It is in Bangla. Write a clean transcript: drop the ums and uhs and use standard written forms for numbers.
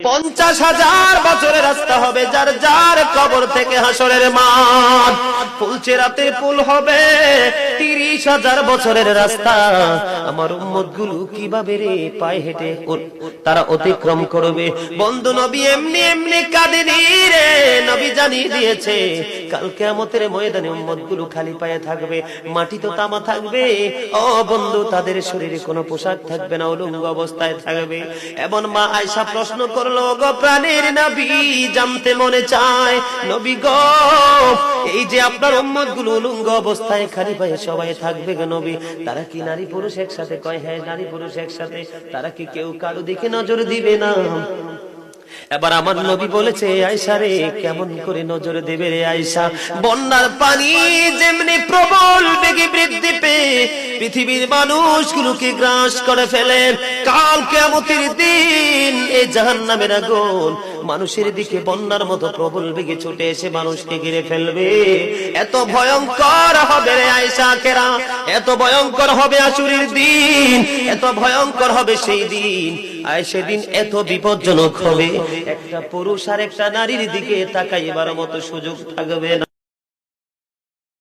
50,000 বছরের রাস্তা হবে, যার যার কবর থেকে হাসরের মাঠ। ফুলচেরাতে পুল হবে 30,000 বছরের রাস্তা। আমার উম্মত গুলো কিভাবে রে পায়ে হেঁটে তারা অতিক্রম করবে? বন্ধু নবী এমনি এমনি কাঁদেনি রে, নবী জানিয়ে দিয়েছে কাল কিয়ামতের ময়দানে উম্মত গুলো খালি পায়ে থাকবে, মাটি তো তামা থাকবে। ও বন্ধু, তাদের শরীরে কোনো পোশাক থাকবে না, উলঙ্গ অবস্থায় থাকবে। এমন মা আয়েশা প্রশ্ন করলো, গো প্রাণের নবী, জানতে মনে চায় নবী গো, এই যে আপনার উম্মত গুলো উলঙ্গ অবস্থায় খালি পায়ে সবাই থাকবে গো নবী, তারা কি নারী পুরুষ একসাথে? কয় হ্যাঁ, নারী পুরুষ একসাথে। তারা কি কেউ কারো দিকে নজর দিবে না? এবার আমার নবী বলেছে, আয়েশা রে, কেমন করে নজর দেবে রে আয়েশা? বন্যার পানি যেমনি প্রবল বেগে বৃদ্ধি পেয়ে পৃথিবীর মানুষগুলোকে গ্রাস করে ফেলে, কাল কিয়ামতের দিন এই জাহান্নামের আগুন মানুষের দিকে বন্যার মতো প্রবল বেগে ছুটে এসে মানুষকে ঘিরে ফেলবে। এত ভয়ঙ্কর হবে রে আয়েশা কেরা, এত ভয়ঙ্কর হবে আসুরের দিন, এত ভয়ঙ্কর হবে সেই দিন। আর সেদিন এত বিপজ্জনক হবে, একটা পুরুষ আর একটা নারীর দিকে তাকাইবার মতো সুযোগ থাকবে না।